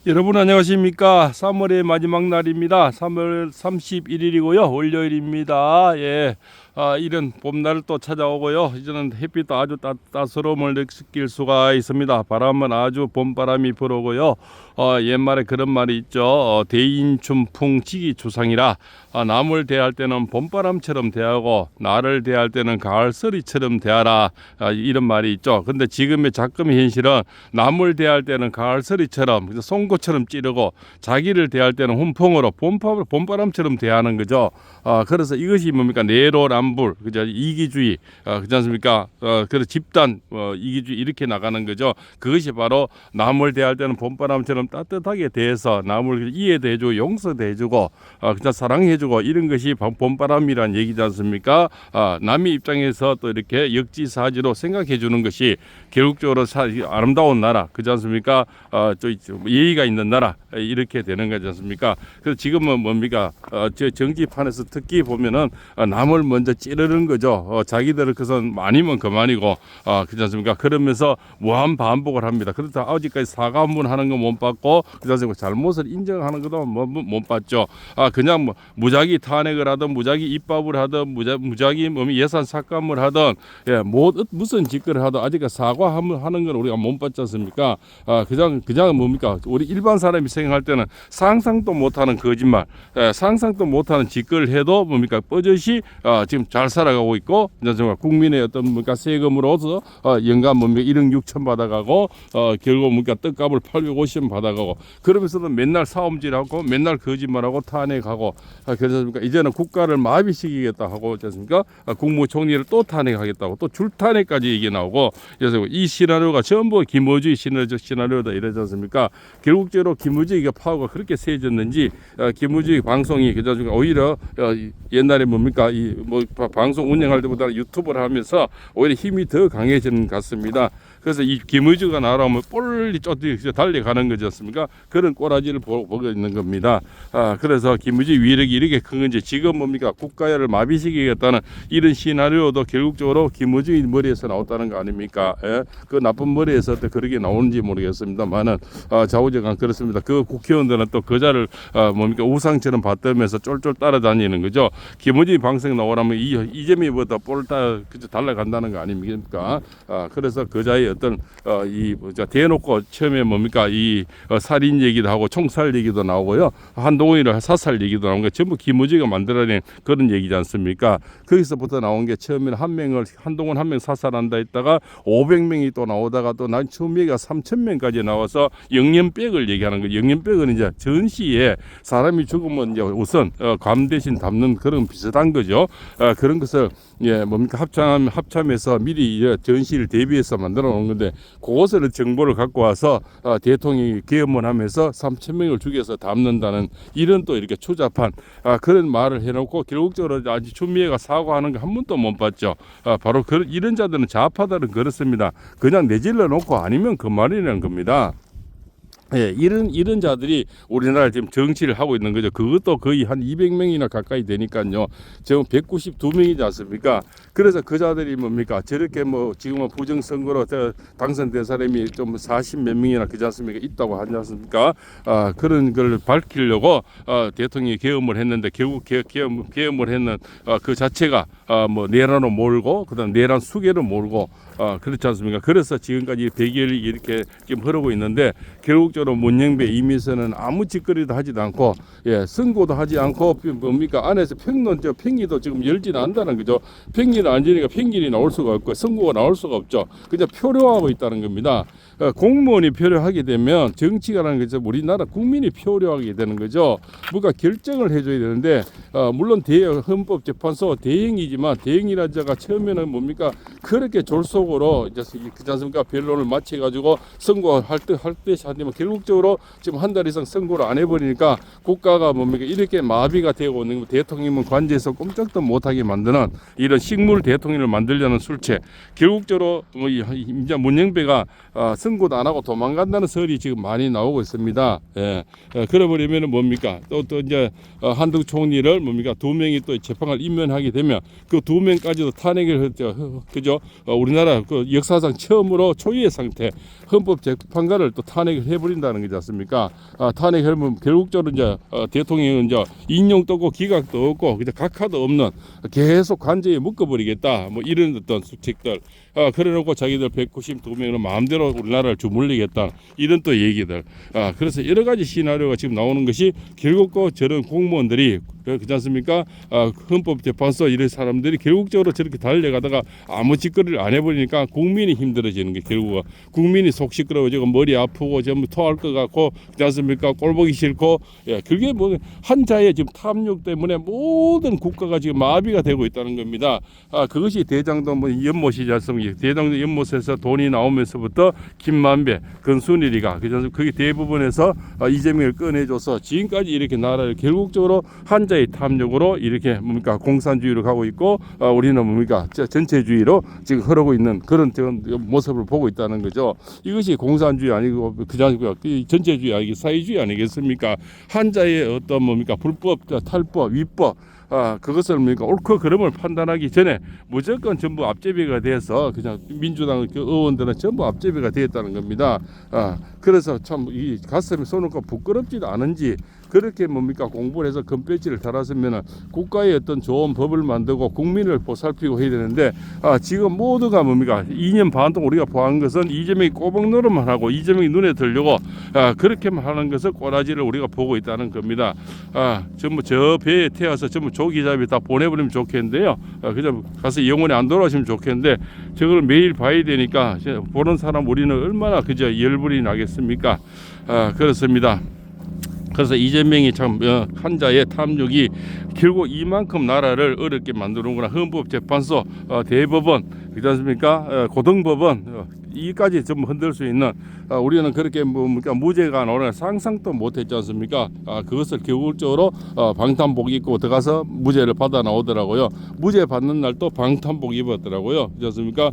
여러분 안녕하십니까? 3월의 마지막 날입니다. 3월 31일이고요. 월요일입니다. 예. 이른 봄날을 또 찾아오고요. 이제는 햇빛도 아주 따스러움을 느낄 수가 있습니다. 바람은 아주 봄바람이 불어오고요. 옛말에 그런 말이 있죠. 대인춘풍 지기주상이라 남을 대할 때는 봄바람처럼 대하고 나를 대할 때는 가을서리처럼 대하라. 이런 말이 있죠. 근데 지금의 작금의 현실은 남을 대할 때는 가을서리처럼 송곳처럼 찌르고 자기를 대할 때는 훈풍으로 봄바람처럼 대하는 거죠. 그래서 이것이 뭡니까? 내로남불, 그죠? 이기주의, 그렇지 않습니까? 그래서 집단 이기주의 이렇게 나가는 거죠. 그것이 바로 남을 대할 때는 봄바람처럼 따뜻하게 대해서 남을 이해도 해주고 용서도 해주고 그냥 사랑해주고 이런 것이 봄바람이란 얘기지 않습니까? 남의 입장에서 또 이렇게 역지사지로 생각해주는 것이 결국적으로 아름다운 나라, 그렇지 않습니까? 또 예의가 있는 나라 이렇게 되는 거지 않습니까? 그래서 지금은 뭡니까? 정치판에서 특히 보면은 남을 먼저 찌르는 거죠. 자기들을 그선 아니면 그만이고, 그렇지 않습니까? 그러면서 무한 반복을 합니다. 그렇다 아직까지 사과 한 번 하는 거 못 받고, 그렇지 않습니까? 잘못을 인정하는 것도 못 받죠. 그냥 뭐 무작위 탄핵을 하든 무작위 입법을 하든 무작위 예산 삭감을 하든 무슨 짓거리를 하든 아직까지 사과하는 건 우리가 못 받지 않습니까? 그냥 뭡니까? 우리 일반 사람이 생각할 때는 상상도 못하는 거짓말, 상상도 못하는 짓거리를 해도 뭡니까? 뻗어시 지금 잘 살아가고 있고, 정말 국민의 어떤 뭡니까? 세금으로서 연간 뭡니까? 1억 6천 받아가고, 결국 뭡니까? 떡값을 850원 받아가고, 그러면서도 맨날 사움질하고, 맨날 거짓말하고 탄핵하고, 그래서 이제는 국가를 마비시키겠다 하고, 그렇습니까? 국무총리를 또 탄핵하겠다고, 또 줄탄핵까지 얘기 나오고, 그래서 이 시나리오가 전부 김어주의 시나리오다 이러지 않습니까? 결국적으로 김어주의가 파워가 그렇게 세졌는지 김어주의 방송이 그저 오히려 옛날에 뭡니까 방송 운영할 때보다 유튜브를 하면서 오히려 힘이 더 강해지는 것 같습니다. 그래서 이 김어주가 나오면 뻘리 쫓기 달려가는 거지 않습니까? 그런 꼬라지를 보고 있는 겁니다. 그래서 김어주의 위력이 이렇게 큰 건지 지금 뭡니까 국가를 마비시키겠다는 이런 시나리오도 결국적으로 김어주의 머리에서 나왔다는 거 아닙니까? 예? 그 나쁜 머리에서 또 그렇게 나오는지 모르겠습니다만은 좌우지간 그렇습니다. 그 국회의원들은 또 그자를 뭡니까 우상처럼 받들면서 쫄쫄 따라다니는 거죠. 김어주의 방송 나오라면 이재명보다 볼따 그저 달라간다는 거 아닙니까? 그래서 그자의 어떤 대놓고 처음에 뭡니까 살인 얘기도 하고 총살 얘기도 나오고요. 한동훈이를 사살 얘기도 나온 게 전부 김어주의가 만들어낸 그런 얘기지 않습니까? 거기서부터 나온 게 처음에는 한동훈 한 명 사살한다 했다가 500명이 또 나오다가 또 난 처음에가 3,000명까지 나와서 영연백을 얘기하는 거예요. 영연백은 이제 전시에 사람이 죽으면 이제 우선 감 대신 담는 그런 비슷한 거죠. 그런 것을 뭡니까 합참에서 미리 전시를 대비해서 만들어 놓은 건데 그것을 정보를 갖고 와서 대통령이 계엄하면서 3,000명을 죽여서 담는다는 이런 또 이렇게 추잡한 그런 말을 해놓고 결국적으로 아직 추미애가 사과하는 거 한 번도 못 봤죠. 바로 이런 자들은 좌파들은 그렇습니다. 그냥 내질러 놓고 아니면 그 말이라는 겁니다. 예, 이런 자들이 우리나라 지금 정치를 하고 있는 거죠. 그것도 거의 한 200명이나 가까이 되니까요. 지금 192명이지 않습니까? 그래서 그 자들이 뭡니까? 저렇게 지금은 부정선거로 당선된 사람이 좀 40몇 명이나 그지 않습니까? 있다고 하지 않습니까? 그런 걸 밝히려고 대통령이 계엄을 했는데 결국 계엄을 했는 그 자체가 내란으로 몰고 그다음 내란 수계로 몰고 그렇지 않습니까? 그래서 지금까지 대결이 이렇게 지금 흐르고 있는데 결국적으로 문영배 이미선은 아무 짓거리도 하지도 않고 선고도 하지 않고 뭡니까 안에서 평리도 지금 열지는 않는다는 거죠. 평리는 안 지니까 평일이 나올 수가 없고 선고가 나올 수가 없죠. 그냥 표류하고 있다는 겁니다. 공무원이 표류하게 되면 정치가라는 거죠. 우리나라 국민이 표류하게 되는 거죠. 뭔가 결정을 해줘야 되는데 물론 헌법재판소 대행이지만 대행이라는 자가 처음에는 뭡니까 그렇게 졸속으로 이제 그렇지 않습니까 변론을 마쳐가지고 선고할 때 하지만 결국적으로 지금 한 달 이상 선고를 안 해버리니까 국가가 뭡니까 이렇게 마비가 되고 있는 대통령은 관제에서 꼼짝도 못하게 만드는 이런 식물 대통령을 만들려는 술체. 결국적으로 이제 문영배가 선고도 안 하고 도망간다는 설이 지금 많이 나오고 있습니다. 그래버리면은 뭡니까 또 이제 한덕 총리를 뭡니까 2명이 또 재판을 임명하게 되면 그 2명까지도 탄핵을 했죠. 그죠? 우리나라 그 역사상 처음으로 초유의 상태 헌법 재판관을 또 탄핵을 해버린다는 거지 않습니까? 탄핵하면 결국적으로 이제 대통령은 이제 인용도 없고 기각도 없고 그냥 각하도 없는 계속 관제에 묶어버리겠다. 뭐 이런 어떤 수칙들. 그래놓고 자기들 192명으로 마음대로 우리나라를 주물리겠다. 이런 또 얘기들. 그래서 여러 가지 시나리오가 지금 나오는 것이 결국 저런 공무원들이 그렇지 않습니까? 헌법재판소 이런 사람들이 결국적으로 저렇게 달려가다가 아무 짓거리를 안 해버리니까 국민이 힘들어지는 게 결국은 국민이 속 시끄러워지고 머리 아프고 전부 토할 것 같고 그렇지 않습니까? 꼴보기 싫고 그게 뭐 한자의 지금 탐욕 때문에 모든 국가가 지금 마비가 되고 있다는 겁니다. 그것이 대장동 뭐 연못이지 않습니까? 대장동 연못에서 돈이 나오면서부터 김만배, 권순일이가 그게 대부분에서 이재명을 꺼내줘서 지금까지 이렇게 나라를 결국적으로 한자의 탐욕으로 이렇게 뭡니까 공산주의로 가고 있고 우리는 뭡니까 전체주의로 지금 흐르고 있는 그런 모습을 보고 있다는 거죠. 이것이 공산주의 아니고 그냥 전체주의 아니고 사회주의 아니겠습니까? 한자의 어떤 뭡니까 불법, 탈법, 위법 그것을 뭡니까 옳고 그름을 판단하기 전에 무조건 전부 앞제비가 돼서 그냥 민주당 그 의원들은 전부 앞제비가 되었다는 겁니다. 그래서 참 이 가슴에 손을 꼽고 부끄럽지도 않은지 그렇게 뭡니까 공부를 해서 금배지를 달았으면 국가의 어떤 좋은 법을 만들고 국민을 보살피고 해야 되는데 지금 모두가 뭡니까 2년 반 동안 우리가 보한 것은 이재명이 꼬박 노릇만 하고 이재명이 눈에 들려고 그렇게만 하는 것을 꼬라지를 우리가 보고 있다는 겁니다. 전부 저 배에 태워서 전부 조기잡이 다 보내버리면 좋겠는데요. 그냥 가서 영원히 안 돌아오시면 좋겠는데 저걸 매일 봐야 되니까 보는 사람 우리는 얼마나 그저 열불이 나겠습니까? 그렇습니다. 그래서 이재명이 참 한자의 탐욕이 결국 이만큼 나라를 어렵게 만드는구나. 헌법재판소, 대법원, 그렇지 않습니까? 고등법원 이까지 전부 흔들 수 있는 우리는 그렇게 뭡니까 무죄가 나오는 상상도 못했지 않습니까? 그것을 결국적으로 방탄복 입고 들어가서 무죄를 받아 나오더라고요. 무죄 받는 날 또 방탄복 입었더라고요. 그렇지 않습니까?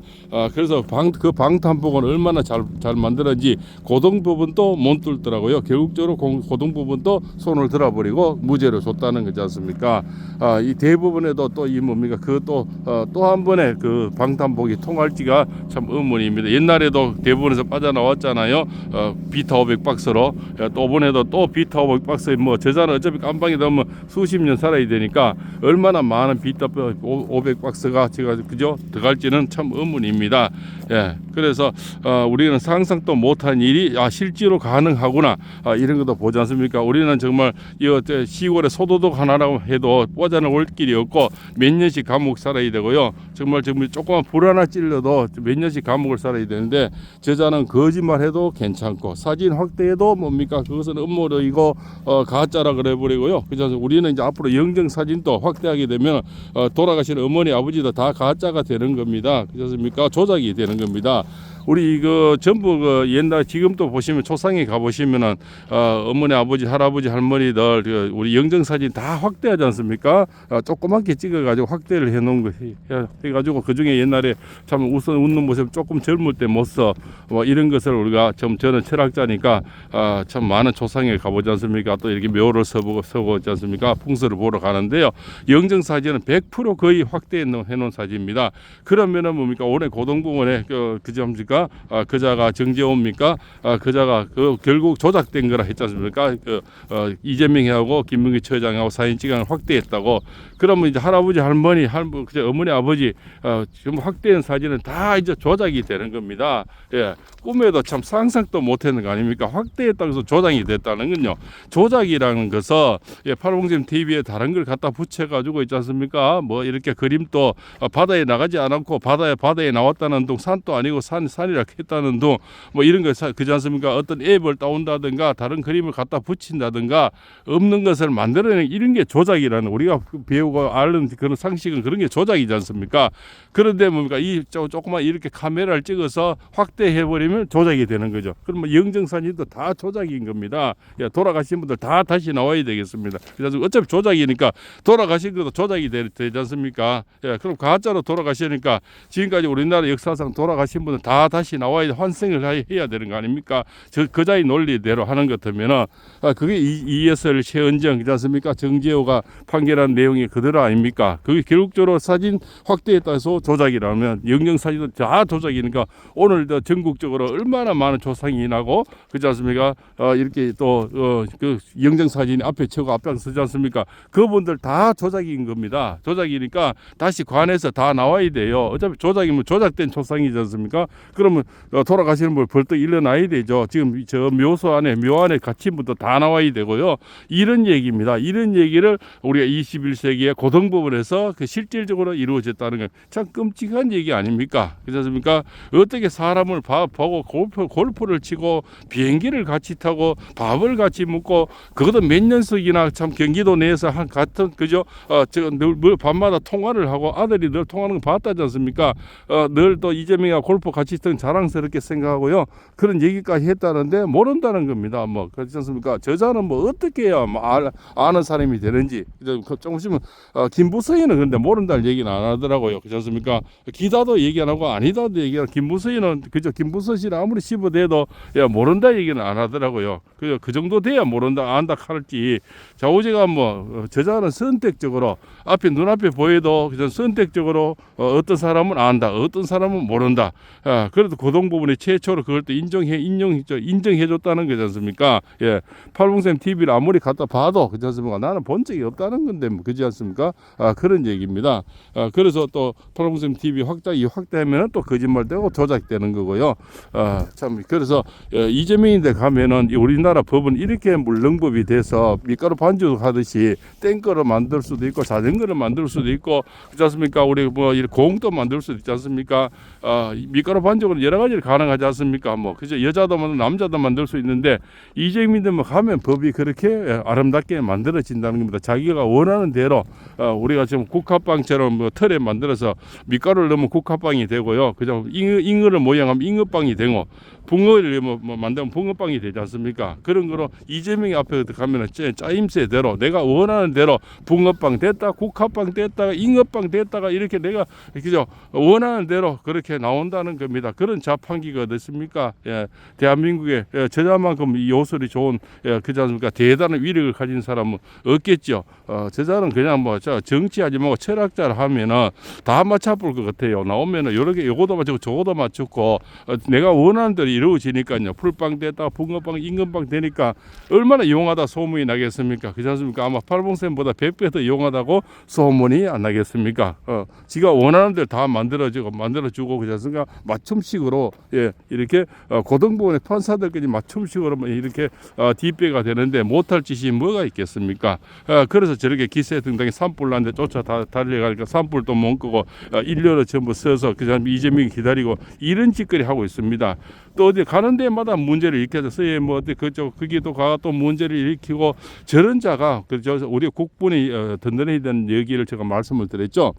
그래서 그 방탄복은 얼마나 잘 만들었는지 고등법원도 못 뚫더라고요. 결국적으로 고등법원도 손을 들어버리고 무죄를 줬다는 거지 않습니까? 이 대법원에도 또 이 뭡니까 그 또 한 번의 그 방탄복이 통할지가 참 의문입니다. 옛날에도 대법원에서 빠져나왔잖아요. 비타 500박스로 또 이번에도 또 비타 500박스에 뭐 저자는 어차피 깜방이 되면 수십 년 살아야 되니까 얼마나 많은 비타 500박스가 제가 그죠 들어갈지는 참 의문입니다. 그래서 우리는 상상도 못한 일이 실제로 가능하구나 이런 것도 보지 않습니까? 우리는 정말 이 시골에 소도둑 하나라고 해도 뽀자는 올 길이 없고 몇 년씩 감옥 살아야 되고요. 정말 조그만 불 하나 찔러도 몇 년씩 감옥을 살아야 되는데 저자는 거짓말해도 괜찮고 사진 확대해도 뭡니까 그것은 음모론이고 가짜라 그래버리고요. 그래서 우리는 이제 앞으로 영정 사진도 확대하게 되면 돌아가신 어머니 아버지도 다 가짜가 되는 겁니다. 그렇습니까? 조작이 되는 겁니다. 우리 이거 전부 그 옛날 지금도 보시면 초상에 가 보시면은 어머니 아버지 할아버지 할머니들 우리 영정 사진 다 확대하지 않습니까? 조그맣게 찍어가지고 확대를 해놓은 거 해가지고 그 중에 옛날에 참 웃는 모습 조금 젊을 때 모습 뭐 이런 것을 우리가 저는 철학자니까 참 많은 초상에 가보지 않습니까? 또 이렇게 묘를 서고 있지 않습니까? 풍수를 보러 가는데요. 영정 사진은 100% 거의 확대해놓은 사진입니다. 그러면은 뭡니까 올해 고등공원에 그점입니까? 그자가 정재호입니까? 그자가 결국 조작된 거라 했지 않습니까? 이재명하고 김문기 처장하고 사진 찍어서 확대했다고. 그러면 이제 할아버지 할머니 어머니 아버지 지금 확대한 사진은 다 이제 조작이 되는 겁니다. 꿈에도 참 상상도 못했는 거 아닙니까? 확대했다고 해서 조작이 됐다는 건요. 조작이라는 것은 팔봉쌤 TV에 다른 걸 갖다 붙여가지고 있지 않습니까? 뭐 이렇게 그림도 바다에 나가지 않았고 바다에 나왔다는 둥 산도 아니고 산이라 했다는 둥 뭐 이런 거 그지 않습니까? 어떤 앱을 따온다든가 다른 그림을 갖다 붙인다든가 없는 것을 만들어내는 이런 게 조작이라는 우리가 배우고 아는 그런 상식은 그런 게 조작이지 않습니까? 그런데 뭡니까 이 조그만 이렇게 카메라를 찍어서 확대해버리면 조작이 되는 거죠. 그러면 영정사진도 다 조작인 겁니다. 돌아가신 분들 다 다시 나와야 되겠습니다. 그래서 어차피 조작이니까 돌아가신 것도 조작이 되지 않습니까? 그럼 가짜로 돌아가시니까 지금까지 우리나라 역사상 돌아가신 분들 다 다시 나와야 환생을 해야 되는 거 아닙니까? 그자의 논리대로 하는 것 같으면은 그게 이예설, 최은정, 그렇지 않습니까? 정재호가 판결한 내용이 그대로 아닙니까? 그게 결국적으로 사진 확대에 따라서 조작이라면 영정 사진도 다 조작이니까 오늘 전국적으로 얼마나 많은 조상이 나고 그렇지 않습니까? 이렇게 또 그 영정 사진이 앞에 최고 앞장서지 않습니까? 그분들 다 조작인 겁니다. 조작이니까 다시 관에서 다 나와야 돼요. 어차피 조작이면 조작된 조상이지 않습니까? 그러면 돌아가시는 분 벌떡 일어나야 되죠. 지금 저 묘소 안에 묘 안에 갇힌 분도 다 나와야 되고요. 이런 얘기입니다. 이런 얘기를 우리가 21세기의 고등법원에서 그 실질적으로 이루어졌다는 건 참 끔찍한 얘기 아닙니까? 그렇지 않습니까? 어떻게 사람을 보고 골프를 치고 비행기를 같이 타고 밥을 같이 먹고 그것도 몇 년씩이나 참 경기도 내에서 한 같은 그죠? 늘 밤마다 통화를 하고 아들이 늘 통화하는 거 봤다지 않습니까? 늘 또 이재명이가 골프 같이 있던 자랑스럽게 생각하고요. 그런 얘기까지 했다는데 모른다는 겁니다. 뭐 그렇지 않습니까? 저자는 뭐 어떻게 해야 뭐 아는 사람이 되는지 조금씩은 김부서이는 그런데 모른다는 얘기는 안 하더라고요. 그렇지 않습니까? 기다도 얘기 안 하고 아니다도 얘기 안 하고 김부서이는 그저 김부서 씨는 아무리 씹어대도 야 모른다 얘기는 안 하더라고요. 그 정도 돼야 모른다 안다 할지 좌우지가 뭐 저자는 선택적으로 앞에 눈앞에 보여도 그저 선택적으로 어떤 사람은 안다 어떤 사람은 모른다. 그래도 고등법원이 최초로 그걸 또 인정해줬다는 거지 않습니까? 예, 팔봉샘 TV를 아무리 갖다 봐도 그렇지 않습니까? 나는 본 적이 없다는 건데 뭐 그렇지 않습니까? 그런 얘기입니다. 그래서 또 팔봉샘 TV 확대하면 또 거짓말되고 조작되는 거고요. 참 그래서 이재명인데 가면은 우리나라 법은 이렇게 물렁법이 돼서 밀가루 반죽 하듯이 땡거를 만들 수도 있고 자전거를 만들 수도 있고 그렇지 않습니까? 우리 뭐 공도 만들 수도 있지 않습니까? 밀가루 반죽은 여러 가지를 가능하지 않습니까? 뭐 그죠? 여자도 만들 남자도 만들 수 있는데 이재명인데만 가면 법이 그렇게 아름답게 만들어진다는 겁니다. 자기가 원하는 대로 우리가 지금 국화빵처럼 뭐 틀에 만들어서 밀가루를 넣으면 국화빵이 되고요. 그죠? 잉어를 모양하면 잉어빵이 되고 붕어를 뭐 만들면 붕어빵이 되지 않습니까? 그런 거로 이재명이 앞에 가면은 짜임새대로 내가 원하는 대로 붕어빵 됐다, 국화빵 됐다가 잉어빵 됐다가 이렇게 내가 그죠? 원하는 대로 그렇게 나온다는 겁니다. 그런 자판기가 어떻습니까? 예, 대한민국에 저자만큼 이 요술이 좋은 그렇지 않습니까? 대단한 위력을 가진 사람은 없겠죠. 저자는 그냥 뭐 정치하지 말고 철학자를 하면은 다 맞춰볼 것 같아요. 나오면은 여러 개 요거도 맞추고 저거도 맞추고 내가 원하는 대로 이루어지니까요. 풀빵 됐다, 붕어빵, 임금빵 되니까 얼마나 용하다 소문이 나겠습니까? 그렇지 않습니까? 아마 팔봉샘보다 100배 더 용하다고 소문이 안 나겠습니까? 지가 원하는 대로 다 만들어주고 그렇지 않습니까? 맞춤식으로 이렇게 고등법원의 판사들까지 맞춤식으로 이렇게 뒷배가 되는데 못할 짓이 뭐가 있겠습니까? 그래서 저렇게 기세 등등이 산불 나는데 쫓아 달려가니까 산불도 못 끄고 일렬로 전부 서서 그 사람 이재명이 기다리고 이런 짓거리 하고 있습니다. 또 어디 가는 데마다 문제를 일으켜서 뭐 어디 그쪽 거기도 가가 또 문제를 일으키고 저런 자가 그저 우리 국본이 든든해야 되는 얘기를 제가 말씀을 드렸죠.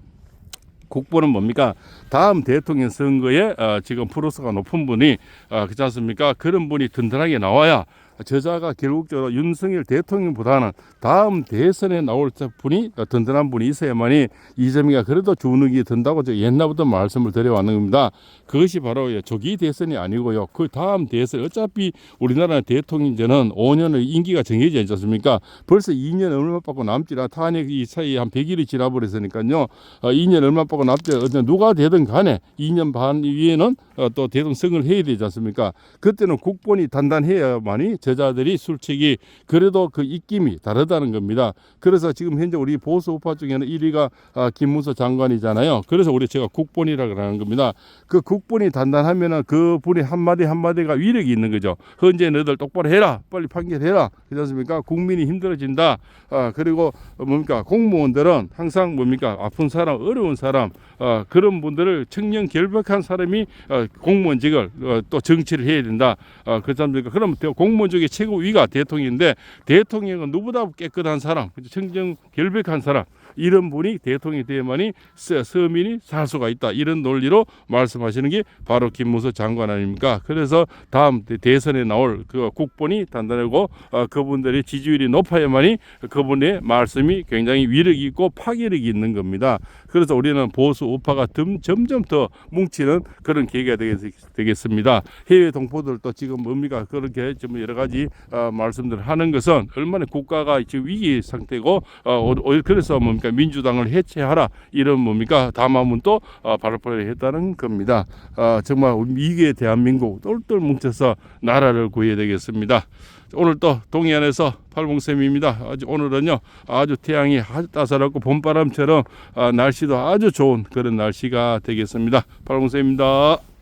국보는 뭡니까? 다음 대통령 선거에 지금 프로스가 높은 분이 그렇지 않습니까? 그런 분이 든든하게 나와야 저자가 결국적으로 윤석열 대통령보다는 다음 대선에 나올 분이 든든한 분이 있어야만이 이재명이가 그래도 주눅이 든다고 옛날부터 말씀을 드려왔는 겁니다. 그것이 바로 조기 대선이 아니고요. 그 다음 대선 어차피 우리나라 대통령제는 5년의 임기가 정해져 있지 않습니까? 벌써 2년 얼마 받고 남지라 탄핵 이 사이에 한 100일이 지나버렸으니까요. 2년 얼마 받고 남지 누가 되든 간에 2년 반 위에는 또 대통령을 해야 되지 않습니까? 그때는 국본이 단단해야만이 저자들이 솔직히 그래도 그 입김이 다르다는 겁니다. 그래서 지금 현재 우리 보수 우파 중에는 1위가 김문수 장관이잖아요. 그래서 제가 국본이라고 하는 겁니다. 그 국본이 단단하면은 그 분이 한마디 한마디가 위력이 있는 거죠. 헌재 너희들 똑바로 해라. 빨리 판결해라. 그렇지 않습니까? 국민이 힘들어진다. 그리고 뭡니까? 공무원들은 항상 뭡니까? 아픈 사람, 어려운 사람 그런 분들을 청년 결백한 사람이 공무원직을 또 정치를 해야 된다. 그렇지 않습니까? 그럼 공무원 중에 최고 위가 대통령인데 대통령은 누구보다 깨끗한 사람, 청정 결백한 사람 이런 분이 대통령이 돼야만이 서민이 살 수가 있다. 이런 논리로 말씀하시는 게 바로 김문수 장관 아닙니까? 그래서 다음 대선에 나올 그 국본이 단단하고 그분들의 지지율이 높아야만이 그분의 말씀이 굉장히 위력이 있고 파괴력이 있는 겁니다. 그래서 우리는 보수 우파가 점점 더 뭉치는 그런 계기가 되겠습니다. 해외 동포들도 지금 뭡니까? 그렇게 좀 여러 가지 말씀들을 하는 것은 얼마나 국가가 지금 위기 상태고 그래서 뭡니까? 민주당을 해체하라 이런 뭡니까? 담화문도 발표를 했다는 겁니다. 정말 위기의 대한민국 똘똘 뭉쳐서 나라를 구해야 되겠습니다. 오늘 또 동해안에서 팔봉쌤입니다. 오늘은요 아주 태양이 아주 따스하고 봄바람처럼 날씨도 아주 좋은 그런 날씨가 되겠습니다. 팔봉쌤입니다.